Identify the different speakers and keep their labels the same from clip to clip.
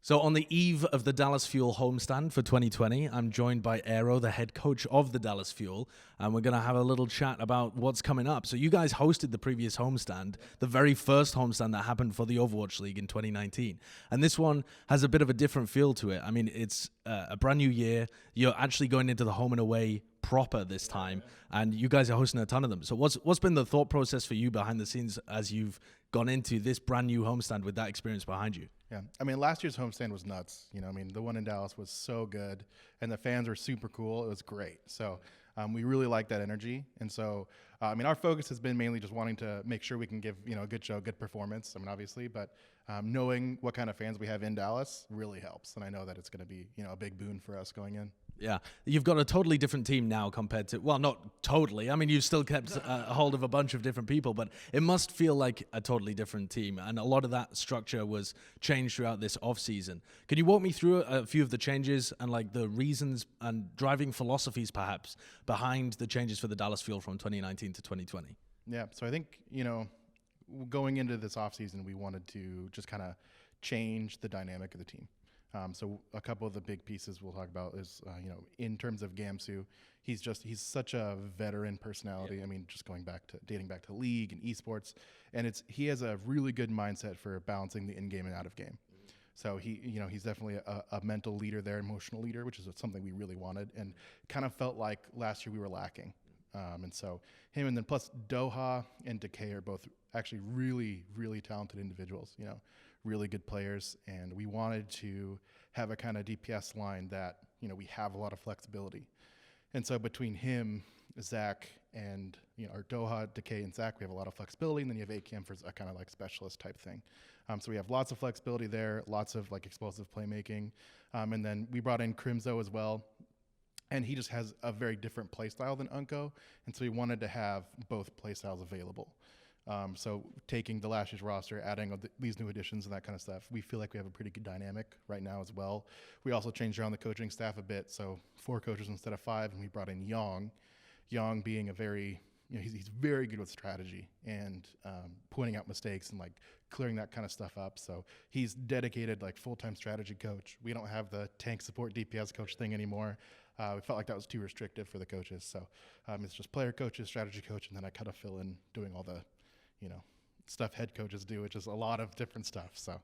Speaker 1: So on the eve of the Dallas Fuel Homestand for 2020, I'm joined by Aero, the head coach of the Dallas Fuel, and we're going to have a little chat about what's coming up. So you guys hosted the previous homestand, the very first homestand that happened for the Overwatch League in 2019. And this one has a bit of a different feel to it. I mean, it's a brand new year. You're actually going into the home and away proper this time, and you guys are hosting a ton of them. So what's been the thought process for you behind the scenes as you've gone into this brand new homestand with that experience behind you?
Speaker 2: Yeah, I mean, last year's homestand was nuts. I mean, the one in Dallas was so good, and the fans were super cool. It was great. So we really like that energy. And so, I mean, our focus has been mainly just wanting to make sure we can give, a good show, good performance. I mean, obviously, but knowing what kind of fans we have in Dallas really helps. And I know that it's going to be, a big boon for us going in.
Speaker 1: Yeah, you've got a totally different team now compared to, well, not totally. I mean, you've still kept a hold of a bunch of different people, but it must feel like a totally different team. And a lot of that structure was changed throughout this offseason. Can you walk me through a few of the changes and like the reasons and driving philosophies perhaps behind the changes for the Dallas Fuel from 2019 to 2020?
Speaker 2: Yeah, so I think, going into this offseason, we wanted to just kind of change the dynamic of the team. So a couple of the big pieces we'll talk about is, in terms of Gamsu, he's such a veteran personality. Yeah. I mean, just dating back to league and esports, and he has a really good mindset for balancing the in-game and out-of-game. Mm-hmm. So he's definitely a mental leader there, emotional leader, which is something we really wanted, and kind of felt like last year we were lacking. And so him, and then plus Doha and Decay are both actually really, really talented individuals, really good players. And we wanted to have a kind of DPS line that, we have a lot of flexibility. And so between him, Zach, and, our Doha, Decay, and Zach, we have a lot of flexibility. And then you have ACAM for a kind of like specialist type thing. So we have lots of flexibility there, lots of like explosive playmaking. And then we brought in Crimzo as well. And he just has a very different play style than Unko, and so we wanted to have both play styles available. So taking the last year's roster, adding these new additions and that kind of stuff, we feel like we have a pretty good dynamic right now as well. We also changed around the coaching staff a bit, so 4 coaches instead of 5, and we brought in Yong. Yong being a very, he's very good with strategy and pointing out mistakes and like clearing that kind of stuff up. So he's dedicated like full-time strategy coach. We don't have the tank support DPS coach thing anymore. We felt like that was too restrictive for the coaches. So it's just player coaches, strategy coach, and then I kind of fill in doing all the, stuff head coaches do, which is a lot of different stuff. So.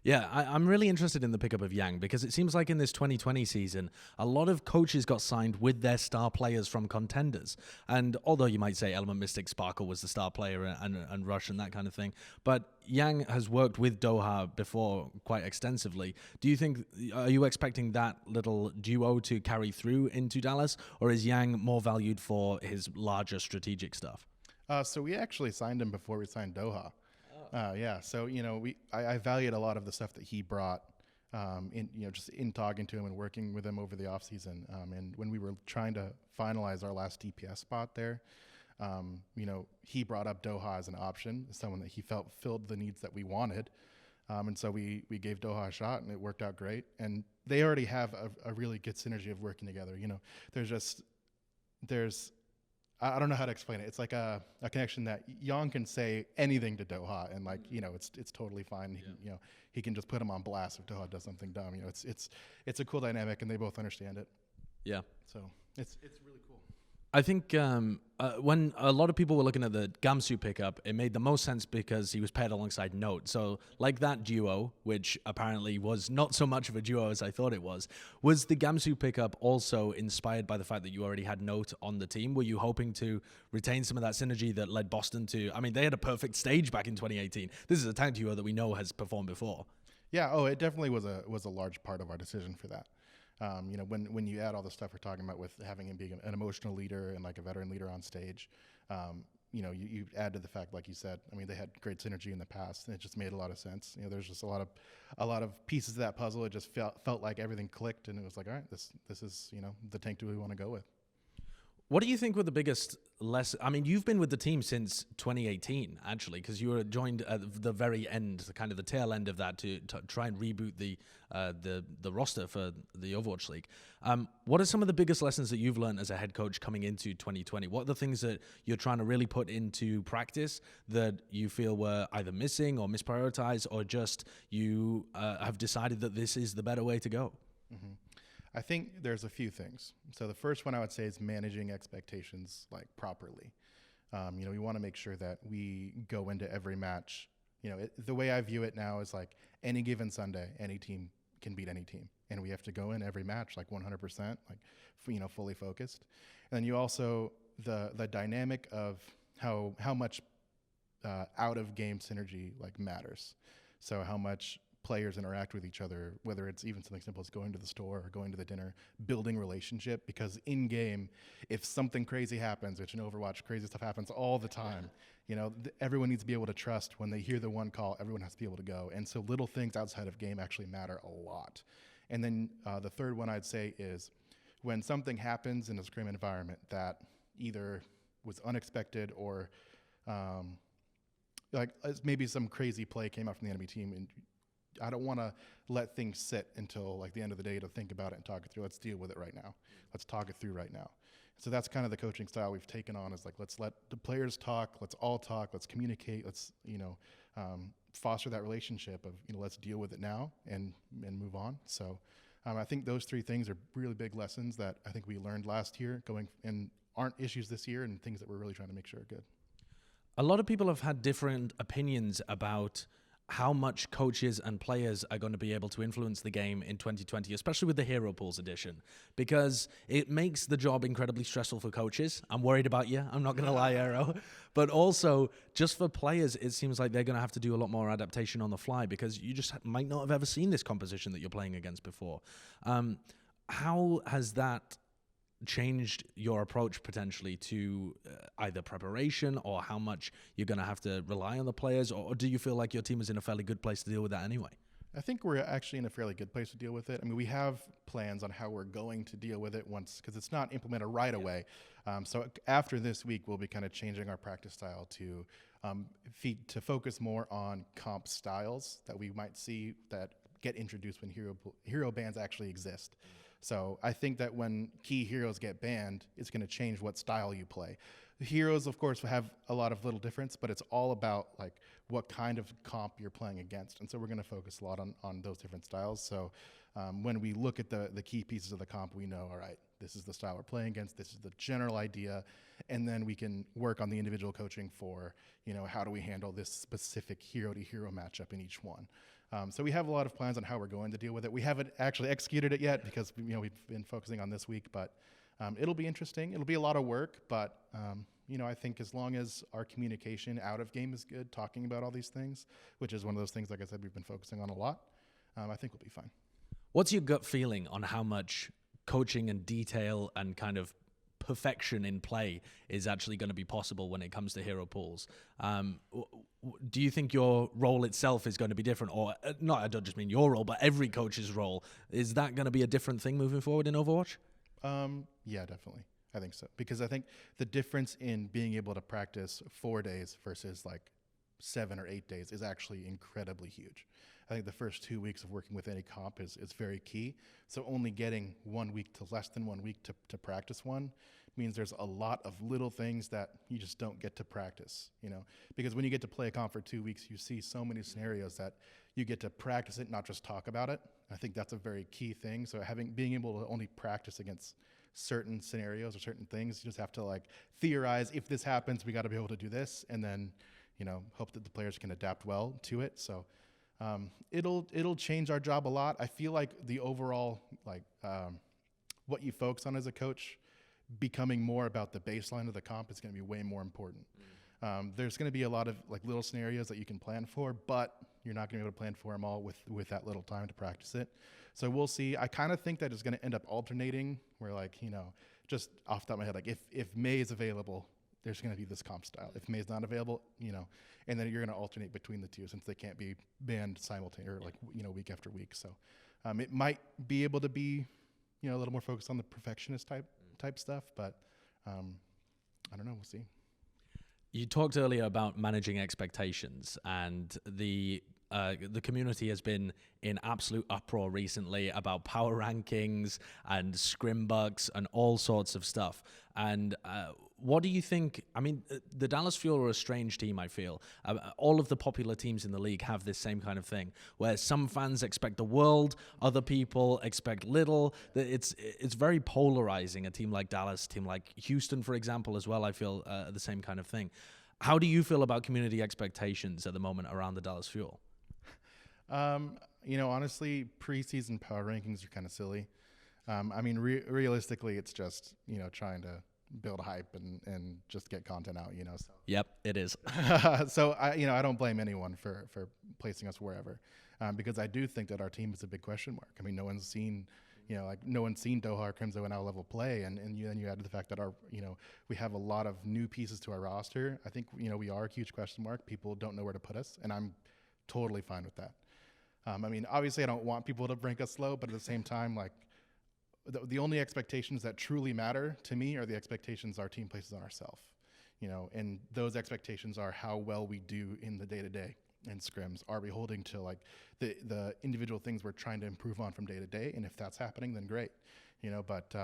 Speaker 1: Yeah, I'm really interested in the pickup of Yang because it seems like in this 2020 season, a lot of coaches got signed with their star players from contenders. And although you might say Element, Mystic, Sparkle was the star player and Rush and that kind of thing, but Yang has worked with Doha before quite extensively. Are you expecting that little duo to carry through into Dallas, or is Yang more valued for his larger strategic stuff?
Speaker 2: So we actually signed him before we signed Doha. Yeah, so I valued a lot of the stuff that he brought, just in talking to him and working with him over the off season. And when we were trying to finalize our last DPS spot there, he brought up Doha as an option, someone that he felt filled the needs that we wanted. And so we gave Doha a shot, and it worked out great. And they already have a really good synergy of working together. I don't know how to explain it. It's like a connection that Yang can say anything to Doha, and like it's totally fine. He can just put him on blast if Doha does something dumb. It's a cool dynamic, and they both understand it.
Speaker 1: Yeah.
Speaker 2: So it's really cool.
Speaker 1: I think when a lot of people were looking at the Gamsu pickup, it made the most sense because he was paired alongside Note. So like that duo, which apparently was not so much of a duo as I thought it was the Gamsu pickup also inspired by the fact that you already had Note on the team? Were you hoping to retain some of that synergy that led Boston to, I mean, they had a perfect stage back in 2018. This is a tank duo that we know has performed before.
Speaker 2: Yeah, it definitely was a large part of our decision for that. When you add all the stuff we're talking about with having him being an emotional leader and like a veteran leader on stage, you add to the fact, like you said, I mean, they had great synergy in the past, and it just made a lot of sense. There's just a lot of pieces of that puzzle. It just felt like everything clicked, and it was like, all right, this is the tank duo we want to go with.
Speaker 1: What do you think were the biggest lesson? I mean, you've been with the team since 2018, actually, because you were joined at the very end, the kind of the tail end of that, to try and reboot the roster for the Overwatch League. What are some of the biggest lessons that you've learned as a head coach coming into 2020? What are the things that you're trying to really put into practice that you feel were either missing or misprioritized, or just you have decided that this is the better way to go?
Speaker 2: Mm-hmm. I think there's a few things. So the first one I would say is managing expectations like properly. We want to make sure that we go into every match. The way I view it now is like any given Sunday, any team can beat any team, and we have to go in every match like 100%, like fully focused. And then you also the dynamic of how much out of game synergy like matters. So how much players interact with each other, whether it's even something simple as going to the store or going to the dinner, building relationship, because in game, if something crazy happens, which in Overwatch, crazy stuff happens all the time, everyone needs to be able to trust when they hear the one call, everyone has to be able to go. And so little things outside of game actually matter a lot. And then the third one I'd say is when something happens in a scrim environment that either was unexpected or maybe some crazy play came out from the enemy team, and I don't want to let things sit until like the end of the day to think about it and talk it through. Let's deal with it right now. Let's talk it through right now. So that's kind of the coaching style we've taken on, is like, let's let the players talk. Let's all talk. Let's communicate. Let's, foster that relationship of, let's deal with it now and move on. So I think those three things are really big lessons that I think we learned last year and aren't issues this year, and things that we're really trying to make sure are good.
Speaker 1: A lot of people have had different opinions about how much coaches and players are going to be able to influence the game in 2020, especially with the Hero Pools edition, because it makes the job incredibly stressful for coaches. I'm worried about you. I'm not going to lie, Aero. But also, just for players, it seems like they're going to have to do a lot more adaptation on the fly, because you just might not have ever seen this composition that you're playing against before. How has that changed your approach potentially to either preparation or how much you're going to have to rely on the players, or do you feel like your team is in a fairly good place to deal with that anyway?
Speaker 2: I think we're actually in a fairly good place to deal with it. I mean, we have plans on how we're going to deal with it once, because it's not implemented right away. So after this week, we'll be kind of changing our practice style to focus more on comp styles that we might see that get introduced when hero bans actually exist. So I think that when key heroes get banned, it's going to change what style you play. The heroes, of course, have a lot of little difference, but it's all about like what kind of comp you're playing against. And so we're going to focus a lot on those different styles. So when we look at the key pieces of the comp, we know, all right, this is the style we're playing against. This is the general idea. And then we can work on the individual coaching for, how do we handle this specific hero-to-hero matchup in each one. So we have a lot of plans on how we're going to deal with it. We haven't actually executed it yet because we've been focusing on this week, but it'll be interesting. It'll be a lot of work, but I think as long as our communication out of game is good, talking about all these things, which is one of those things, like I said, we've been focusing on a lot, I think we'll be fine.
Speaker 1: What's your gut feeling on how much coaching and detail and kind of perfection in play is actually going to be possible when it comes to hero pools? Do you think your role itself is going to be different, or not? I don't just mean your role, but every coach's role. Is that going to be a different thing moving forward in Overwatch?
Speaker 2: Yeah, definitely. I think so, because I think the difference in being able to practice 4 days versus like 7 or 8 days is actually incredibly huge. I think the first 2 weeks of working with any comp is very key. So only getting 1 week to less than 1 week to practice one means there's a lot of little things that you just don't get to practice, because when you get to play a comp for 2 weeks, you see so many scenarios that you get to practice it, not just talk about it. I think that's a very key thing. So being able to only practice against certain scenarios or certain things, you just have to like theorize, if this happens, we got to be able to do this, and then, hope that the players can adapt well to it. So it'll change our job a lot. I feel like the overall, what you focus on as a coach, becoming more about the baseline of the comp is going to be way more important. There's going to be a lot of like little scenarios that you can plan for, but you're not going to be able to plan for them all with that little time to practice it. So we'll see. I kind of think that it's going to end up alternating, where just off the top of my head, like if May is available, there's going to be this comp style. If May's not available, and then you're going to alternate between the two, since they can't be banned simultaneously, or week after week. So it might be able to be, a little more focused on the perfectionist type stuff, but I don't know. We'll see.
Speaker 1: You talked earlier about managing expectations, and the community has been in absolute uproar recently about power rankings and scrim bucks and all sorts of stuff. And what do you think? I mean, the Dallas Fuel are a strange team, I feel. All of the popular teams in the league have this same kind of thing, where some fans expect the world, other people expect little. It's very polarizing, a team like Dallas, a team like Houston, for example, as well, I feel the same kind of thing. How do you feel about community expectations at the moment around the Dallas Fuel?
Speaker 2: Honestly, preseason power rankings are kind of silly. I mean, realistically, it's just, trying to build hype and just get content out, so.
Speaker 1: Yep, it is.
Speaker 2: So I don't blame anyone for placing us wherever, because I do think that our team is a big question mark. I mean, no one's seen, no one's seen Doha or Crimso and our level play. And then you add to the fact that we have a lot of new pieces to our roster. I think, we are a huge question mark. People don't know where to put us, and I'm totally fine with that. I mean, obviously I don't want people to rank us low, but at the same time, like, the only expectations that truly matter to me are the expectations our team places on ourselves, and those expectations are how well we do in the day-to-day and scrims. Are we holding to like the individual things we're trying to improve on from day to day? And if that's happening, then great, but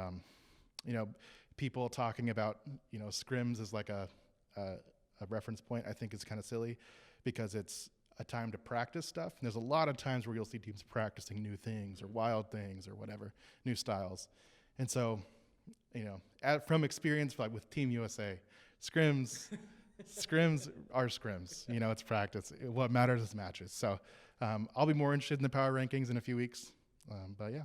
Speaker 2: people talking about, scrims as like a reference point, I think is kind of silly, because it's a time to practice stuff. And there's a lot of times where you'll see teams practicing new things or wild things or whatever, new styles. And so, from experience, like with Team USA, scrims are scrims. It's practice. What matters is matches. So I'll be more interested in the power rankings in a few weeks. But yeah.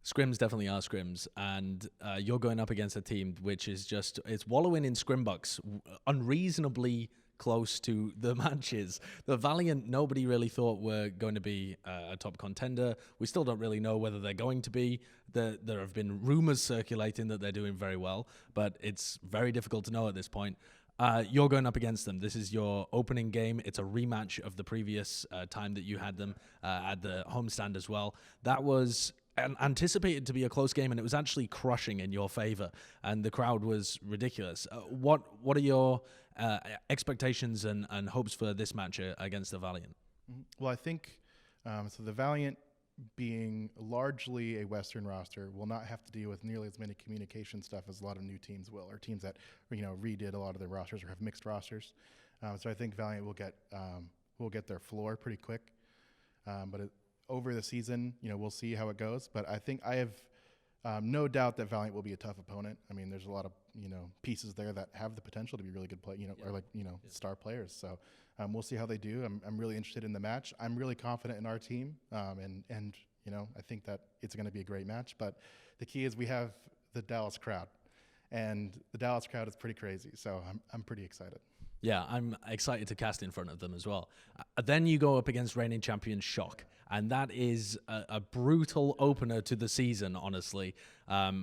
Speaker 1: Scrims definitely are scrims, and you're going up against a team which is it's wallowing in scrim bucks, unreasonably close to the matches. The Valiant, nobody really thought were going to be a top contender. We still don't really know whether they're going to be. There have been rumors circulating that they're doing very well, but it's very difficult to know at this point. You're going up against them. This is your opening game. It's a rematch of the previous time that you had them at the homestand as well. That was anticipated to be a close game, and it was actually crushing in your favor, and the crowd was ridiculous. What are your expectations and hopes for this match against the Valiant?
Speaker 2: Well, I think so the Valiant, being largely a Western roster, will not have to deal with nearly as many communication stuff as a lot of new teams will, or teams that redid a lot of their rosters or have mixed rosters. So I think Valiant will get their floor pretty quick, but over the season, we'll see how it goes. But I think I have no doubt that Valiant will be a tough opponent. I mean, there's a lot of pieces there that have the potential to be really good star players. So we'll see how they do. I'm really interested in the match. I'm really confident in our team, and I think that it's going to be a great match. But the key is we have the Dallas crowd, and the Dallas crowd is pretty crazy. So I'm pretty excited.
Speaker 1: Yeah, I'm excited to cast in front of them as well. Then you go up against reigning champion Shock, and that is a brutal opener to the season, honestly,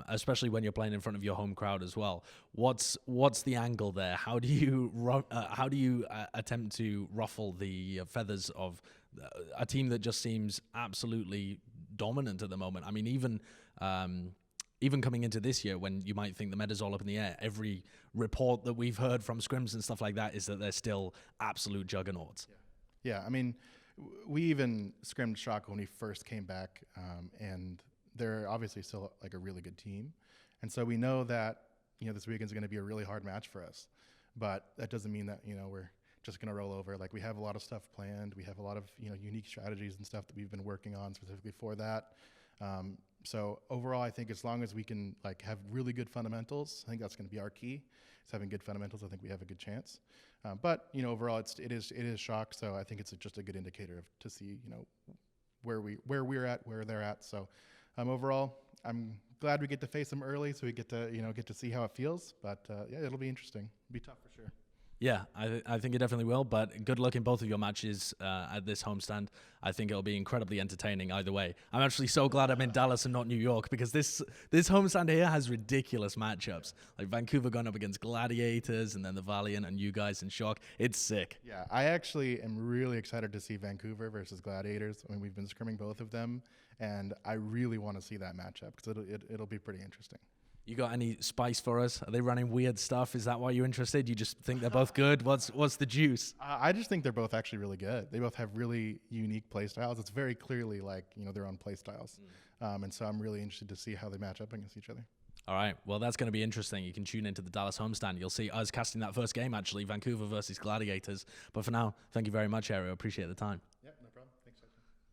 Speaker 1: especially when you're playing in front of your home crowd as well. What's the angle there? How do you attempt to ruffle the feathers of a team that just seems absolutely dominant at the moment? I mean, even coming into this year, when you might think the meta's all up in the air, every report that we've heard from scrims and stuff like that is that they're still absolute juggernauts.
Speaker 2: Yeah, I mean, we even scrimmed Shock when we first came back, and they're obviously still like a really good team. And so we know that, this weekend's going to be a really hard match for us. But that doesn't mean that, we're just going to roll over. Like, we have a lot of stuff planned. We have a lot of, unique strategies and stuff that we've been working on specifically for that. So overall, I think as long as we can have really good fundamentals, I think that's going to be our key. Is having good fundamentals. I think we have a good chance. But overall, it is Shock. So I think it's just a good indicator to see where we're at, where they're at. So overall, I'm glad we get to face them early, so we get to see how it feels. But yeah, it'll be interesting. It'll be tough for sure.
Speaker 1: Yeah, I think it definitely will, but good luck in both of your matches at this homestand. I think it'll be incredibly entertaining either way. I'm actually so glad I'm in Dallas and not New York, because this homestand here has ridiculous matchups. Like Vancouver going up against Gladiators, and then the Valiant and you guys in Shock. It's sick.
Speaker 2: Yeah, I actually am really excited to see Vancouver versus Gladiators. I mean, we've been scrimming both of them, and I really want to see that matchup, because it'll be pretty interesting.
Speaker 1: You got any spice for us? Are they running weird stuff? Is that why you're interested? You just think they're both good? What's the juice?
Speaker 2: I just think they're both actually really good. They both have really unique play styles. It's very clearly like, their own play styles. And so I'm really interested to see how they match up against each other.
Speaker 1: All right. Well, that's going to be interesting. You can tune into the Dallas Homestand. You'll see us casting that first game, actually, Vancouver versus Gladiators. But for now, thank you very much, Aero. Appreciate the time.
Speaker 2: Yeah.